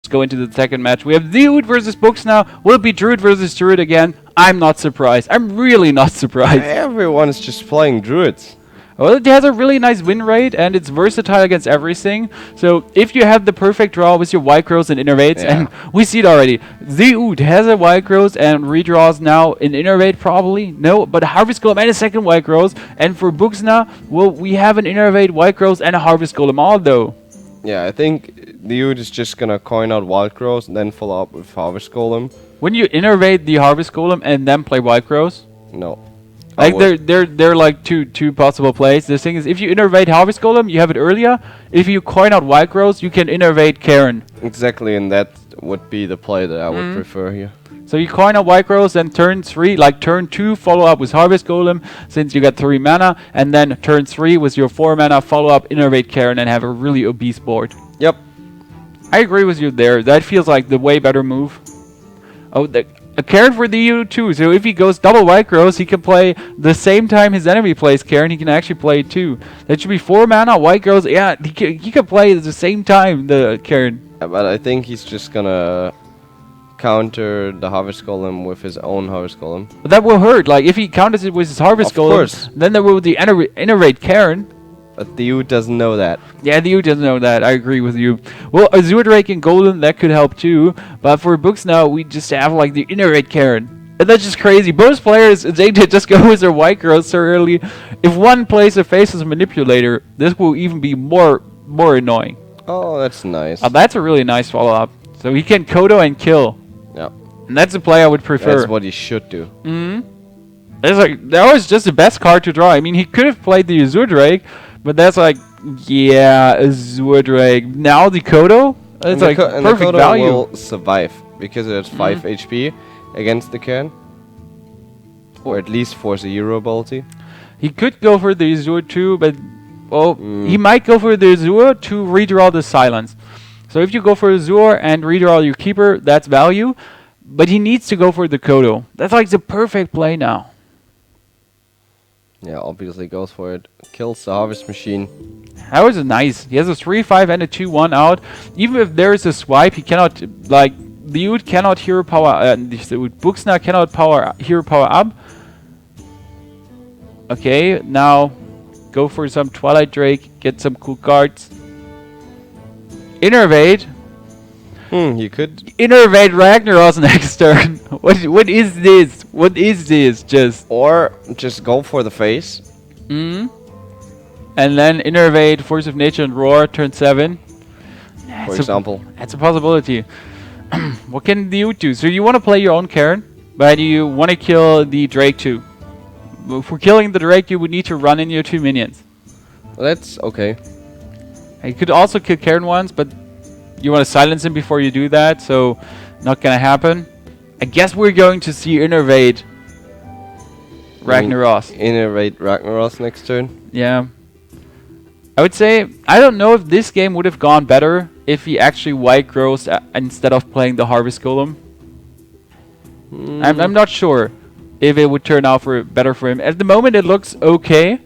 go into the second match. We have TI.Theude versus Buksna. Will it be Druid versus Druid again? I'm not surprised. I'm really not surprised. Everyone's just playing druids. Well, it has a really nice win rate, and it's versatile against everything. So if you have the perfect draw with your White Crows and Innervates, and we see it already. TI.Theude has a White Crows and redraws now an Innervate probably. No, but a Harvest Golem and a second White Crows. And for Buksna, well, we have an Innervate, White Crows, and a Harvest Golem all though. Yeah, I think TI.Theude is just gonna coin out Wild Crows and then follow up with Harvest Golem. Wouldn't you Innervate the Harvest Golem and then play White Crows? No. Like they're like two possible plays. The thing is, if you Innervate Harvest Golem, you have it earlier. If you coin out White Crows, you can Innervate Karen. Exactly, and that would be the play that I would prefer here. So you coin out White Crows, and turn 3, like turn 2, follow up with Harvest Golem, since you got 3 mana, and then turn 3 with your 4 mana, follow up, Innervate Karen, and have a really obese board. Yep. I agree with you there. That feels like the way better move. Oh, a Karen for TI.Theude too. So if he goes double White Crows, he can play the same time his enemy plays Karen. He can actually play 2. That should be 4 mana. White Crows, yeah, he can play at the same time the Karen. Yeah, but I think he's just gonna counter the Harvest Golem with his own Harvest Golem. But that will hurt. Like if he counters it with his Harvest Golem, course. then there will be Innervate Karen. But TI.Theude doesn't know that. Yeah, TI.Theude doesn't know that. I agree with you. Well, Azure Drake and Golden, that could help too. But for Buksna, we just have like the Innervate Karen. And that's just crazy. Both players, they did just go with their White Girls so early. If one plays a Faceless Manipulator, this will even be more annoying. Oh, that's nice. That's a really nice follow-up. So he can Kodo and kill. Yeah. And that's a play I would prefer. That's what he should do. That was just the best card to draw. I mean, he could have played the Azure Drake, but that's like, yeah, Azure Drake. Now the Kodo? It's like perfect the Kodo value. will survive because it has 5 HP against the Karen. Or at least force a hero ability. He could go for the Azure too, but well, he might go for the Azure to redraw the Silence. So if you go for Azure and redraw your Keeper, that's value. But he needs to go for the Kodo. That's like the perfect play now. Yeah, obviously goes for it. Kills the Harvest Machine. That was nice. He has a 3/5 and a 2/1 out. Even if there is a swipe, he cannot, like, TI.Theude cannot hero power, Buksna cannot hero power up. Okay, now go for some Twilight Drake, get some cool cards. Innervate. You could. Innervate Ragnaros next turn. What is this? What is this? Or just go for the face. And then Innervate Force of Nature and Roar turn 7. For example. That's a possibility. What can TI.Theude do? So you want to play your own Karen, but you want to kill the Drake too. For killing the Drake, you would need to run in your 2 minions. Well, that's okay. You could also kill Karen once, but you want to silence him before you do that, so not gonna happen. I guess we're going to see Innervate Ragnaros. Innervate Ragnaros next turn. Yeah. I would say, I don't know if this game would have gone better if he actually White Grows instead of playing the Harvest Golem. I'm not sure if it would turn out better for him. At the moment it looks okay.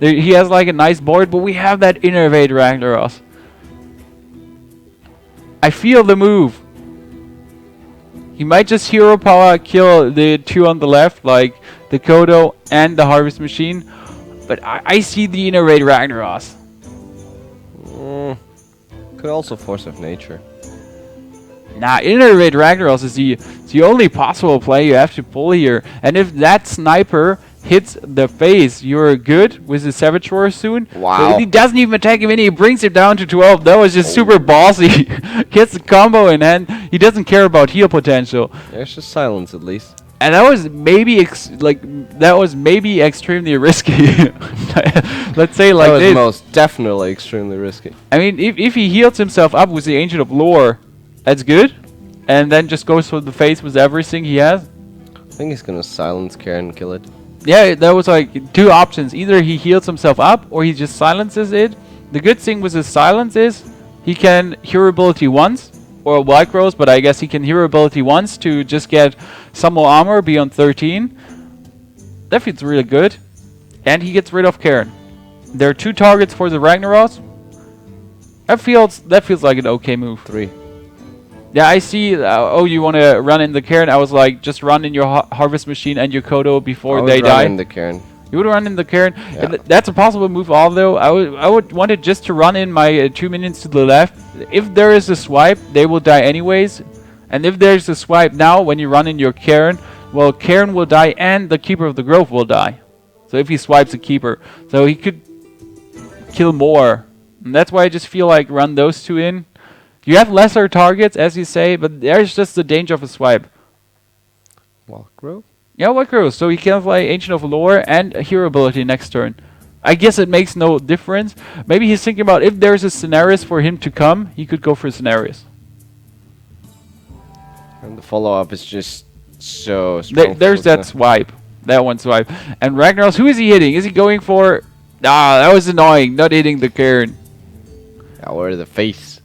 He has like a nice board, but we have that Innervate Ragnaros. I feel the move. He might just hero power kill the 2 on the left, like the Kodo and the Harvest Machine. But I see the Innervate Ragnaros. Could also Force of Nature. Nah, Innervate Ragnaros is the only possible play you have to pull here. And if that sniper hits the face, you're good with the Savage Roar soon. Wow. He doesn't even attack him in, he brings him down to 12. That was just super bossy. Gets the combo in hand. He doesn't care about heal potential. There's just silence at least. And that was maybe extremely risky. Let's say like that was this. most definitely extremely risky. I mean, if he heals himself up with the Ancient of Lore, that's good. And then just goes for the face with everything he has. I think he's gonna silence Karen and kill it. Yeah, that was like 2 options. Either he heals himself up or he just silences it. The good thing with his silence is he can hero ability once or White Rose, but I guess he can hero ability once to just get some more armor beyond 13. That feels really good. And he gets rid of Karen. There are 2 targets for the Ragnaros. That feels like an okay move. 3. Yeah, I see. Oh, you want to run in the Cairn? I was like, just run in your harvest machine and your Kodo before they die. In the Cairn. You would run in the Cairn. Yeah. That's a possible move, although I would want it just to run in my 2 minions to the left. If there is a swipe, they will die anyways. And if there's a swipe now, when you run in your Cairn, well, Cairn will die and the Keeper of the Grove will die. So if he swipes a Keeper. So he could kill more. And that's why I just feel like run those two in. You have lesser targets, as you say, but there's just the danger of a swipe. Walkgrove? Yeah, Walkgrove. So he can play Ancient of Lore and a hero ability next turn. I guess it makes no difference. Maybe he's thinking about if there's a Scenarius for him to come, he could go for Scenarius. And the follow-up is just so strong. There's that swipe. That one swipe. And Ragnaros, who is he hitting? Is he going for... Ah, that was annoying. Not hitting the Cairn. Yeah, or the face.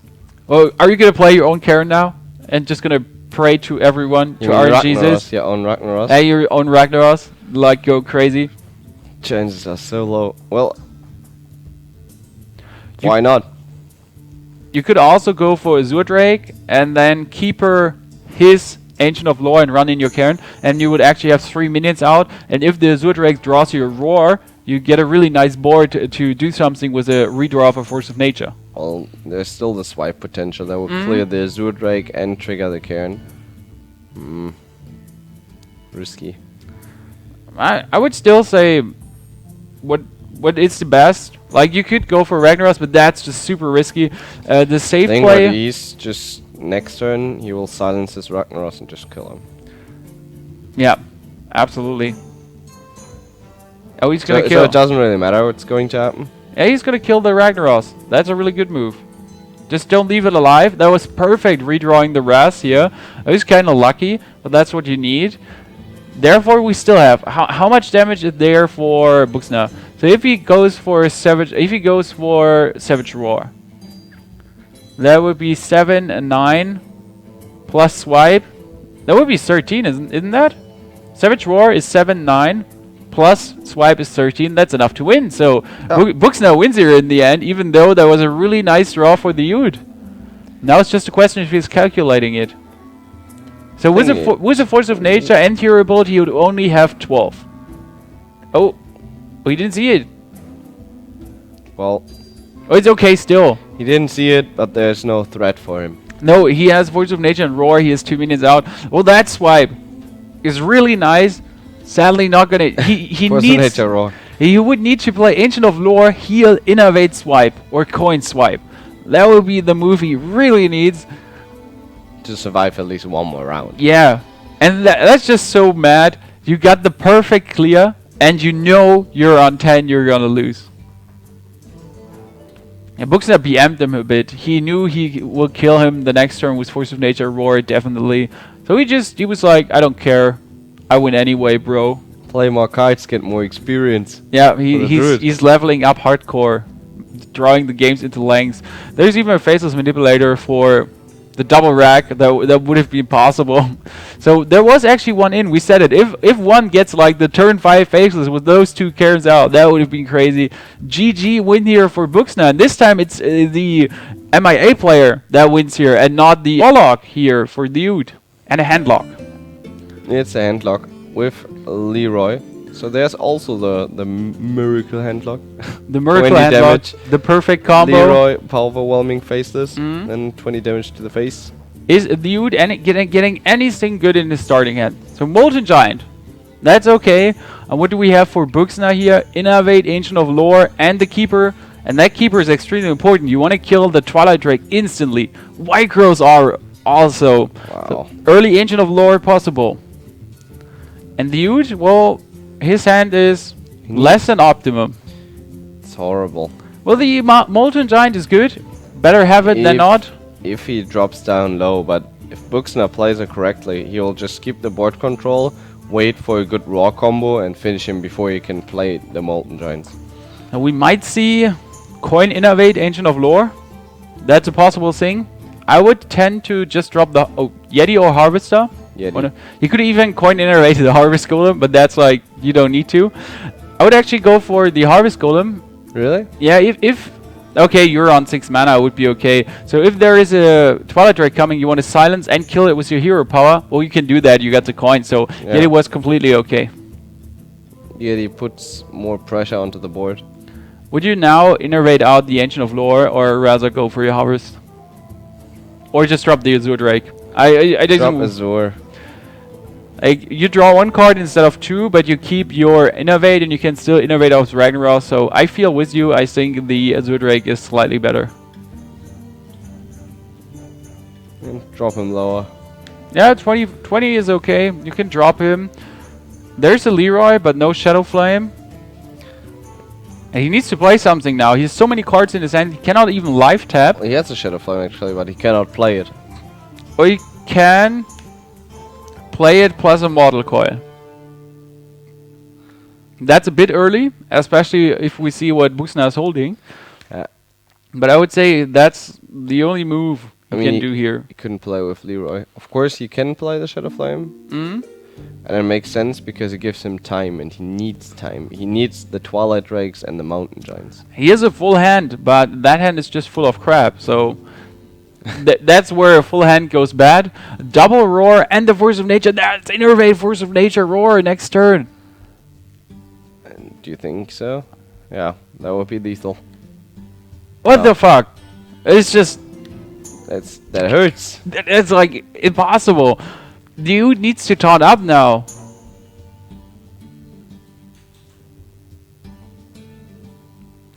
Oh, are you going to play your own Cairn now? And just going to pray to everyone, to our Jesus? Yeah, on Ragnaros. Hey, your own Ragnaros? Like, go crazy? Chances are so low. Well, why not? You could also go for Azure Drake and then Keeper his Ancient of Lore and run in your Cairn, and you would actually have 3 minions out. And if the Azure Drake draws your Roar, you get a really nice board to do something with a redraw of a Force of Nature. Well, there's still the swipe potential that will clear the Azure Drake and trigger the Cairn. Risky. I would still say what is the best. Like, you could go for Ragnaros, but that's just super risky. The safe play... He's just next turn, he will silence his Ragnaros and just kill him. Yeah, absolutely. Oh, he's gonna kill. So it doesn't really matter what's going to happen? Yeah, he's gonna kill the Ragnaros. That's a really good move. Just don't leave it alive. That was perfect redrawing the Raz here. I was kind of lucky, but that's what you need. Therefore, we still have... How much damage is there for Buksna? So if he goes for Savage... If he goes for Savage Roar, that would be 7 and 9 plus swipe. That would be 13, isn't that? Savage Roar is 7, 9 plus swipe is 13. That's enough to win. So Buksna wins here in the end, even though that was a really nice draw for the Youth. Now it's just a question if he's calculating it. So with a Force of Nature and hero ability, he would only have 12. Oh, he didn't see it. Well, oh, it's okay still. He didn't see it, but there's no threat for him. No, he has Force of Nature and Roar. He has 2 minions out. Well, that swipe is really nice. Sadly, not gonna. He Force needs. of Nature Roar. He would need to play Ancient of Lore, heal, Innovate swipe, or Coin swipe. That would be the move he really needs To survive at least one more round. Yeah, and that's just so mad. You got the perfect clear, and you know you're on 10, you're gonna lose. And Buksna BM'd him a bit. He knew he will kill him the next turn with Force of Nature, Roar, definitely. So he was like, I don't care. I win anyway, bro. Play more cards, get more experience. Yeah, he's leveling up hardcore, drawing the games into lengths. There's even a Faceless Manipulator for the double rack that would have been possible. So there was actually one in. We said it. If one gets like the turn 5 Faceless with those 2 Cairns out, that would have been crazy. GG win here for Buksna. And this time it's the MiA player that wins here and not the Warlock here for the Youth. And a handlock. It's a handlock with Leroy. So there's also the miracle handlock. The miracle handlock. Damage. The perfect combo. Leroy, overwhelming faceless, and 20 damage to the face. Is the Youth getting anything good in his starting hand? So Molten Giant. That's okay. And what do we have for Buksna here? Innovate, Ancient of Lore, and the Keeper. And that Keeper is extremely important. You want to kill the Twilight Drake instantly. White Crows are also. Wow. So early Ancient of Lore possible. And the Youth, well, his hand is less than optimum. It's horrible. Well, the Molten Giant is good. Better have it than not. If he drops down low, but if Buksna plays it correctly, he'll just keep the board control, wait for a good raw combo, and finish him before he can play the Molten Giants. And we might see Coin Innovate Ancient of Lore. That's a possible thing. I would tend to just drop the Yeti or Harvester. Yeti. You could even Coin Innovate the Harvest Golem, but that's like, you don't need to. I would actually go for the Harvest Golem. Really? Yeah, if Okay, you're on 6 mana, would be okay. So if there is a Twilight Drake coming, you want to silence and kill it with your hero power, well, you can do that. You got the coin, so Yeah. it was completely okay. Yeti puts more pressure onto the board. Would you now innervate out the Ancient of Lore, or rather go for your Harvest? Or just drop the Azure Drake? I Drop didn't... Azure. Like, you draw 1 card instead of 2, but you keep your Innervate, and you can still Innervate out with Ragnarok, so I feel with you. I think the Azure Drake is slightly better. And drop him lower. Yeah, 20 is okay. You can drop him. There's a Leroy, but no Shadow Flame. And he needs to play something now. He has so many cards in his hand, he cannot even live tap. He has a Shadow Flame actually, but he cannot play it. Or he can play it plus a Mortal Coil. That's a bit early, especially if we see what Buksna is holding. But I would say that's the only move you can do here. He couldn't play with Leroy. Of course, he can play the Shadow Flame. And it makes sense because it gives him time, and he needs time. He needs the Twilight Drakes and the Mountain Giants. He has a full hand, but that hand is just full of crap, so... that's where a full hand goes bad. Double Roar and the Force of Nature. That's Innervate, Force of Nature, Roar next turn. And do you think so? Yeah, that would be lethal. What the fuck? It's just... That hurts. It's like impossible. Dude needs to taunt up now.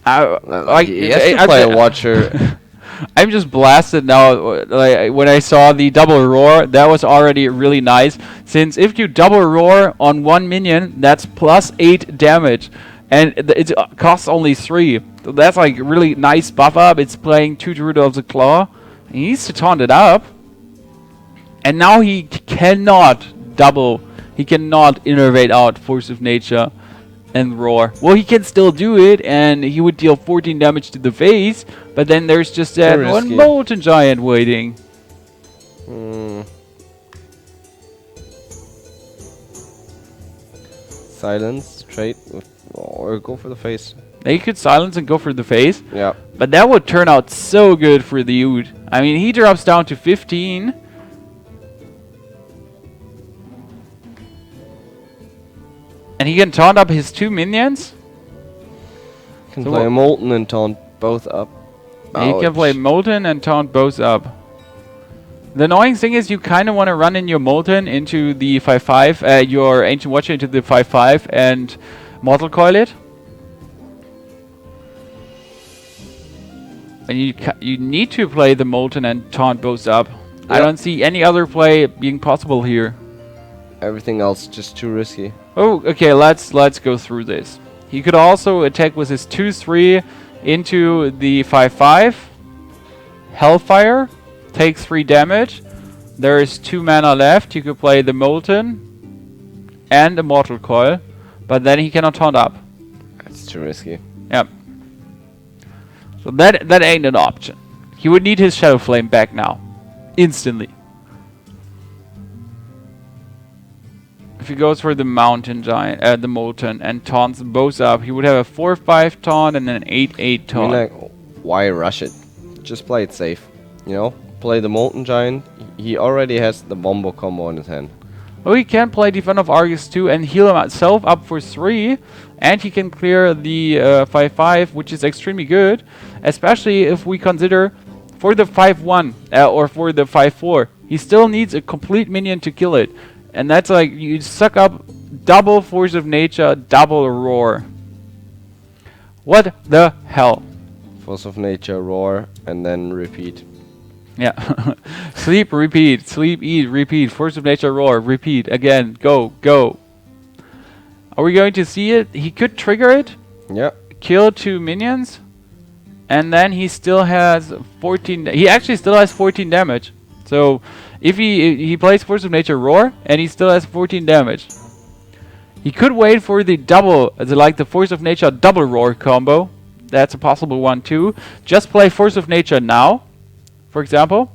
He has to play a Watcher. I'm just blasted now. Like, when I saw the double roar, that was already really nice. Since if you double roar on 1 minion, that's plus 8 damage, and it costs only 3. So that's like really nice buff up. It's playing 2 Druid of the Claw. He needs to taunt it up, and now he cannot double. He cannot innervate out Force of Nature and Roar. Well, he can still do it, and he would deal 14 damage to the face, but then there's just that one Molten Giant waiting. Silence, trade, or go for the face. He could silence and go for the face. Yeah. But that would turn out so good for the Ood. I mean, he drops down to 15. And he can taunt up his 2 minions. Can play Molten and taunt both up. He can play Molten and taunt both up. The annoying thing is you kind of want to run in your Molten into the 5/5, your Ancient Watcher into the 5/5 and Mortal Coil it. And you need to play the Molten and taunt both up. Yep. I don't see any other play being possible here. Everything else just too risky. Oh, okay, let's go through this. He could also attack with his 2/3 into the 5/5. Hellfire, take 3 damage. There is 2 mana left. You could play the Molten and a Mortal Coil, but then he cannot taunt up. That's too risky. Yep. So that ain't an option. He would need his Shadow Flame back now, instantly. If he goes for the Mountain Giant, the Molten, and taunts both up, he would have a 4/5 taunt and an 8/8 taunt. I mean, like, why rush it? Just play it safe. You know, play the Molten Giant. He already has the Bombo combo in his hand. Oh, he can play Defend of Argus too and heal himself up for 3, and he can clear the 5/5, which is extremely good, especially if we consider for the 5/1 or for the 5/4, he still needs a complete minion to kill it. And that's like, you suck up double Force of Nature, double Roar. What the hell? Force of Nature, Roar, and then repeat. Yeah. Sleep, repeat. Sleep, eat, repeat. Force of Nature, Roar, repeat. Again. Go, go. Are we going to see it? He could trigger it. Yeah. Kill 2 minions. And then he still has 14... He actually still has 14 damage. So... If he plays Force of Nature Roar, and he still has 14 damage. He could wait for the double, like the Force of Nature double Roar combo. That's a possible one too. Just play Force of Nature now, for example.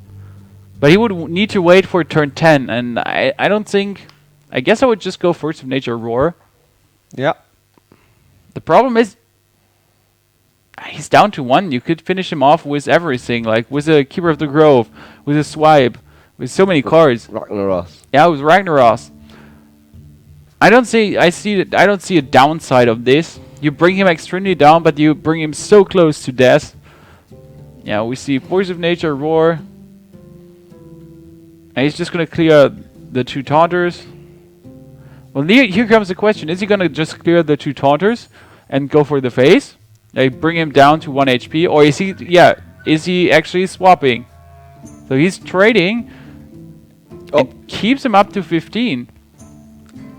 But he would need to wait for turn 10, and I don't think... I guess I would just go Force of Nature Roar. Yeah. The problem is... He's down to 1. You could finish him off with everything, like with a Keeper of the Grove, with a Swipe, with so many cards. Ragnaros. Yeah, with Ragnaros. I don't see a downside of this. You bring him extremely down, but you bring him so close to death. Yeah, we see Force of Nature, Roar. And he's just gonna clear the 2 Taunters. Well, here comes the question. Is he gonna just clear the 2 Taunters and go for the face? Like, bring him down to 1 HP? Or is he actually swapping? So he's trading. Oh. It keeps him up to 15.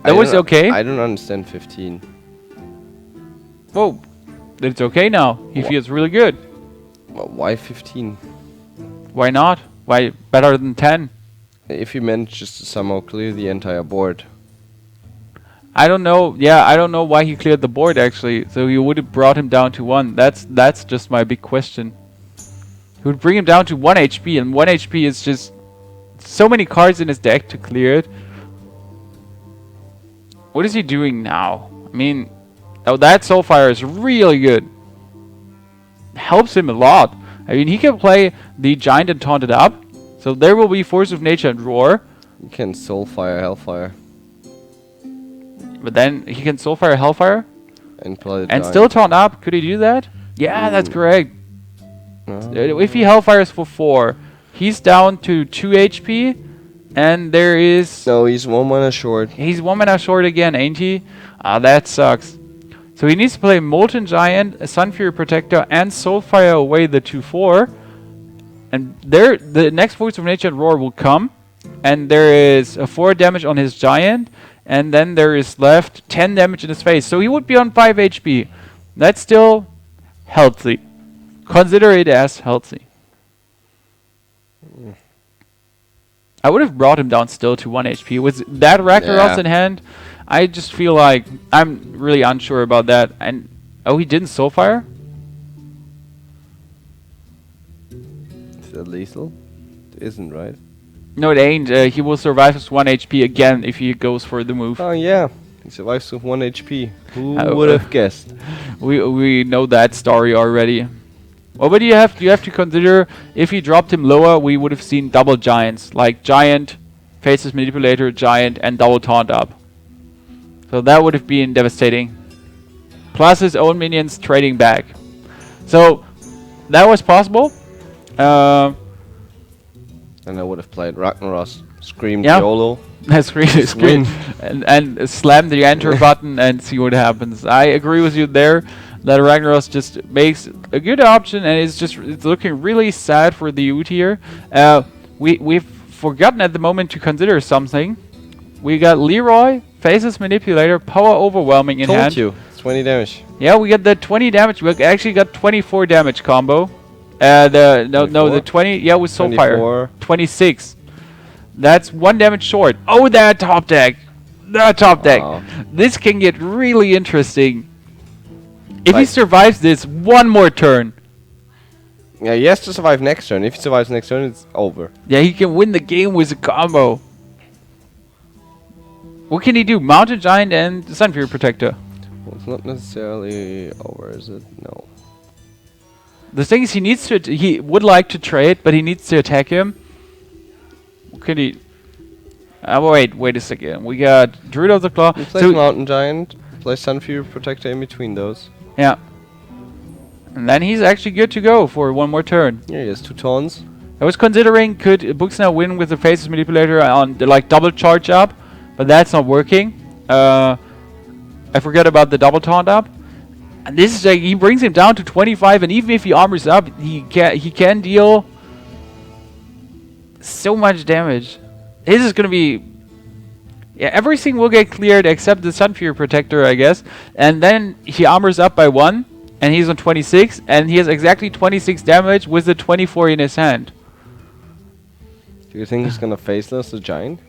That was okay. I don't understand 15. Whoa. It's okay now. He feels really good. Well, why 15? Why not? Why better than 10? If he manages to somehow clear the entire board. I don't know. Yeah, I don't know why he cleared the board actually. So you would have brought him down to 1. That's just my big question. He would bring him down to 1 HP, and 1 HP is just so many cards in his deck to clear it. What is he doing now? I mean, oh, that Soulfire is really good. Helps him a lot. I mean, he can play the Giant and taunt it up. So there will be Force of Nature and Roar. You can Soulfire, Hellfire. But then he can Soulfire, Hellfire. And play the And Giant. still taunt up. Could he do that? Yeah, that's correct. If he Hellfires for 4, he's down to 2 HP. And there is... No, he's 1 mana short. He's 1 mana short again, ain't he? Ah, that sucks. So he needs to play Molten Giant, a Sunfury Protector, and Soulfire away the 2/4. And there, the next Force of Nature and Roar will come. And there is a 4 damage on his Giant. And then there is left 10 damage in his face. So he would be on 5 HP. That's still healthy. Consider it as healthy. I would have brought him down still to 1 HP. With that Ragnaros in hand, I just feel like I'm really unsure about that. And oh, he didn't Soulfire? Is that lethal? It isn't, right? No, it ain't. He will survive with 1 HP again if he goes for the move. Oh yeah, he survives with 1 HP. Who would have guessed? We know that story already. Well, but you have to consider if he dropped him lower, we would have seen double giants, like Giant, Faceless Manipulator, Giant, and double taunt up. So that would have been devastating. Plus his own minions trading back. So that was possible. And I would have played Ragnaros, screamed Yeah. YOLO. Scream and slam the enter button and see what happens. I agree with you there. That Ragnaros just makes a good option, and it's looking really sad for the Ute here. We've forgotten at the moment to consider something. We got Leroy, Faceless Manipulator, Power Overwhelming in hand. Told you, it's 20 damage. Yeah, we got the 20 damage. We actually got 24 damage combo. The 20. Yeah, with Soulfire. 24. 26. That's 1 damage short. Oh, that top deck. That top deck. Wow. This can get really interesting. If he Like- survives this 1 more turn, Yeah, he has to survive next turn. If he survives next turn, it's over. yeah, he can win the game with a combo. What can he do? Mountain Giant and Sunfury Protector. Well, it's not necessarily over, is it? No. The thing is, he would like to trade, but he needs to attack him. What can he? Wait a second. We got Druid of the Claw. He plays Mountain Giant, plays Sunfury Protector in between those. Yeah. And then he's actually good to go for 1 more turn. Yeah, he has 2 taunts. I was considering, could Buksna win with the Faceless Manipulator on the, like, double charge up, but that's not working. I forgot about the double taunt up. And this is like, he brings him down to 25, and even if he armors up, he can deal so much damage. This is gonna be, yeah, everything will get cleared except the Sunfury Protector, I guess. And then he armors up by 1, and he's on 26, and he has exactly 26 damage with the 24 in his hand. Do you think he's gonna faceless the Giant?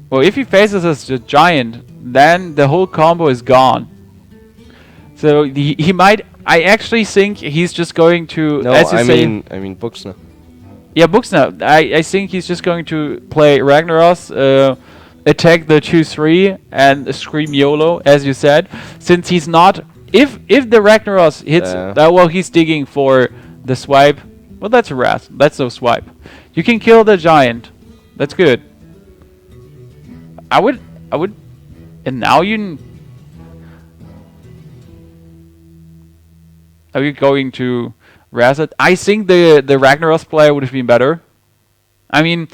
Well, if he faces us the Giant, then the whole combo is gone. So he might. I actually think he's just going to. No, as you say, I mean Buksna. Yeah, Buksna. I think he's just going to play Ragnaros, attack the 2/3, and scream YOLO, as you said. Since he's not if the Ragnaros hits, Yeah. well, he's digging for the swipe. Well, that's a Wrath. That's no swipe. You can kill the giant. That's good. I would, and now are you going to Wrath it? I think the Ragnaros play would have been better. I mean,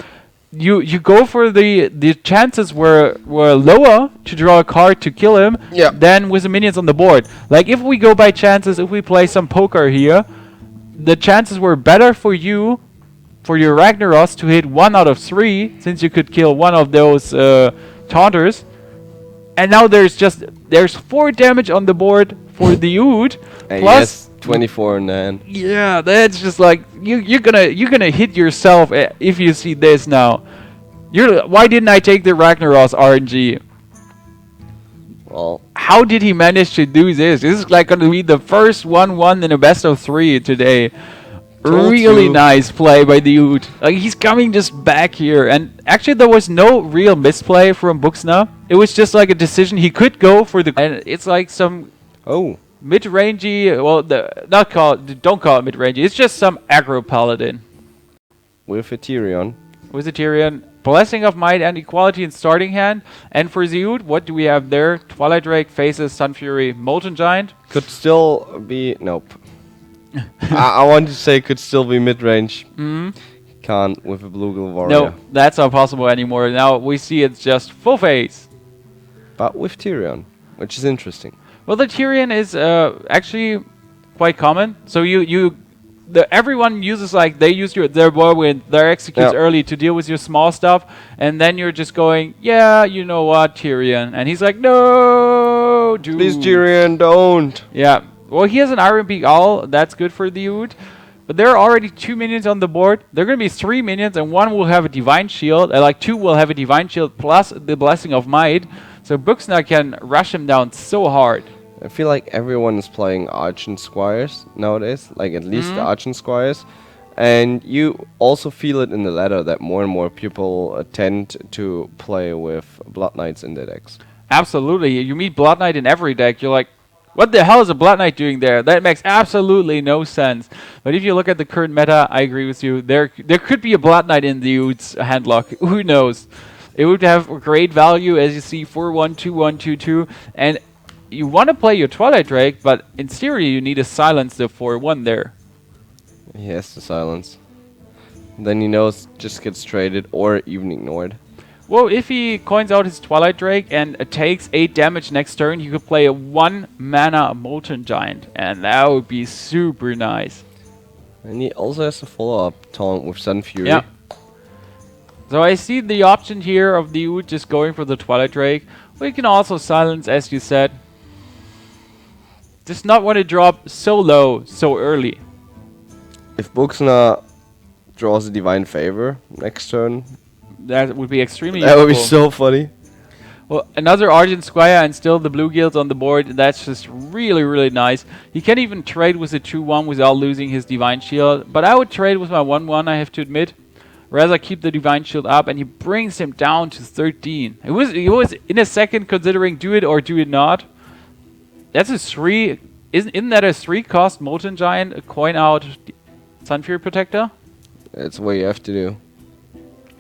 you go for the chances were lower to draw a card to kill him than with the minions on the board. Like if we go by chances, if we play some poker here, the chances were better for you, for your Ragnaros to hit 1 out of 3, since you could kill one of those taunters. And now there's 4 damage on the board for the Ood, plus 24 and then. Yeah, that's just like you're gonna hit yourself if you see this now. Why didn't I take the Ragnaros RNG? Well, how did he manage to do this? This is like gonna be the first 1-1 in a best of 3 today. Really nice play by the Ood. Like he's coming just back here, and actually there was no real misplay from Buksna. It was just like a decision he could go for the. And it's like some mid-rangey. Well, don't call it mid-rangey. It's just some aggro paladin with a Tyrion. Blessing of Might and Equality in starting hand. And for Zeud, what do we have there? Twilight Drake faces Sun Fury, Molten Giant. Could still be nope. I want to say could still be mid-range. Can't with a Bluegill Warrior. No, that's not possible anymore. Now we see it's just full face. But with Tyrion, which is interesting. Well, the Tyrion is actually quite common. So everyone uses they use their whirlwind, their executes early to deal with your small stuff, and then you're just going, yeah, you know what, Tyrion, and he's like, no, dude. Please, Tyrion, don't. Yeah. Well, he has an Iron Beak Owl. That's good for the Ood. But there are already 2 minions on the board. There are going to be 3 minions, and 1 will have a Divine Shield. 2 will have a Divine Shield plus the Blessing of Might. So Buksna can rush him down so hard. I feel like everyone is playing Archon Squires nowadays. Like at least the Archon Squires. And you also feel it in the ladder that more and more people tend to play with Blood Knights in their decks. Absolutely. You meet Blood Knight in every deck. You're like, what the hell is a Blood Knight doing there? That makes absolutely no sense. But if you look at the current meta, I agree with you. There could be a Blood Knight in the Ood's handlock. Who knows? It would have great value, as you see, 4-1, 2-1, 2-2. And you want to play your Twilight Drake, but in theory you need to silence the 4-1 there. He has to silence. Then he knows just gets traded or even ignored. Well, if he coins out his Twilight Drake and takes 8 damage next turn, you could play a 1 mana Molten Giant, and that would be super nice. And he also has a follow-up taunt with Sun Fury. Yeah. So I see the option here of the Ood just going for the Twilight Drake. We can also silence, as you said. Just not want to drop so low so early. If Buksna draws a Divine Favor next turn, that would be extremely that would be so funny. Well, another Argent Squire and still the blue guilds on the board. That's just really, really nice. He can even trade with a 2-1 without losing his Divine Shield. But I would trade with my 1-1, I have to admit. Rather keep the Divine Shield up, and he brings him down to 13. He was in a second considering do it or do it not. That's a 3. Isn't that a 3 cost Molten Giant, a coin out Sun Fury Protector? That's what you have to do.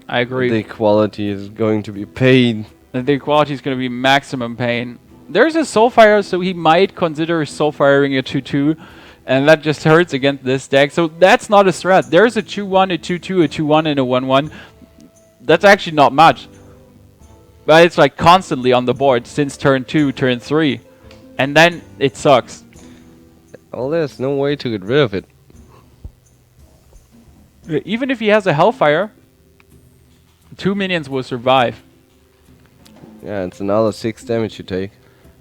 I agree. The equality is going to be pain. And the equality is going to be maximum pain. There's a Soulfire, so he might consider Soulfiring a 2-2. And that just hurts against this deck. So that's not a threat. There's a 2-1, a 2-2, a 2-1, and a 1-1. That's actually not much. But it's like constantly on the board since turn 2, turn 3. And then it sucks. Well, there's no way to get rid of it. Even if he has a Hellfire, 2 minions will survive. Yeah, it's another 6 damage you take.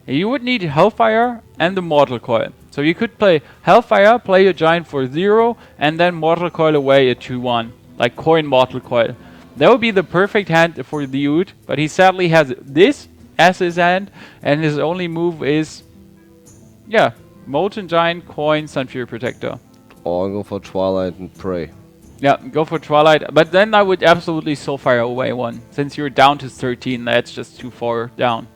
You would need Hellfire and the Mortal Coil. So you could play Hellfire, play a Giant for 0, and then Mortal Coil away at 2-1. Like coin Mortal Coil. That would be the perfect hand for the Ood, but he sadly has this as his hand, and his only move is, yeah, Molten Giant, coin, Sun Fury Protector. Or go for Twilight and pray. Yeah, go for Twilight, but then I would absolutely Soulfire away 1. Since you're down to 13, that's just too far down.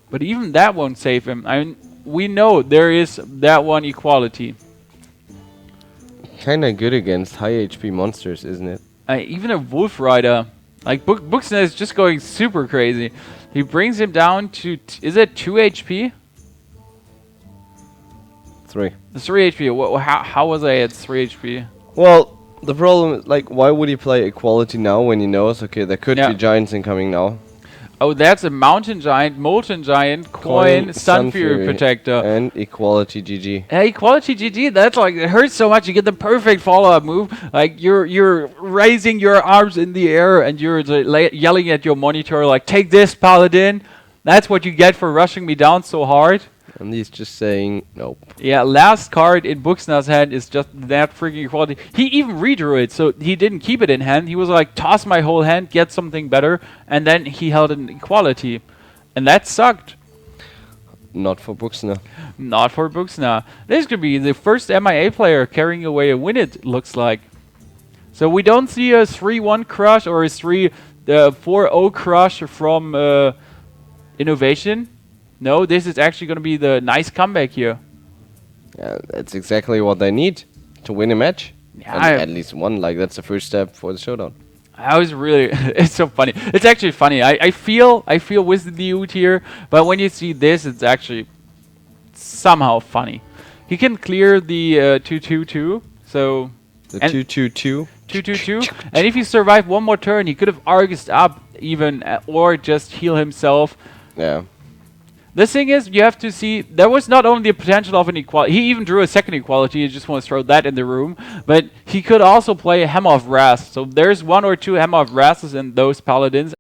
But even that won't save him. I mean, we know there is that one equality. Kinda good against high HP monsters, isn't it? Even a Wolf Rider, like Buksna is just going super crazy. He brings him down to, is it 2 HP? 3. 3 HP. How was I at 3 HP? Well, the problem is, like, why would he play equality now when he knows, okay, there could be giants incoming now? Oh, that's a Mountain Giant, Molten Giant, Coin, Sun Fury Protector. And Equality GG. Equality GG, that's like, it hurts so much. You get the perfect follow-up move. Like, you're raising your arms in the air and you're yelling at your monitor like, take this, Paladin. That's what you get for rushing me down so hard. And he's just saying, nope. Yeah, last card in Buksna's hand is just that freaking equality. He even redrew it, so he didn't keep it in hand. He was like, toss my whole hand, get something better, and then he held an equality. And that sucked. Not for Buksna. Not for Buksna. This could be the first MIA player carrying away a win, it looks like. So we don't see a 3-1 crush or a 4-0 crush from Innovation. No, this is actually going to be the nice comeback here. Yeah, that's exactly what they need to win a match. Yeah, at least one. Like, that's the first step for the showdown. I was really, it's so funny. It's actually funny. I feel with the dude here, but when you see this, it's actually somehow funny. He can clear the 2-2-2, so the 2-2-2. 2-2-2, and if he survived one more turn, he could have Argused up even, or just heal himself. Yeah. The thing is, you have to see, there was not only the potential of an equality, he even drew a second equality, you just want to throw that in the room, but he could also play a Hammer of Wrath, so there's 1 or 2 Hammer of Wraths in those Paladins.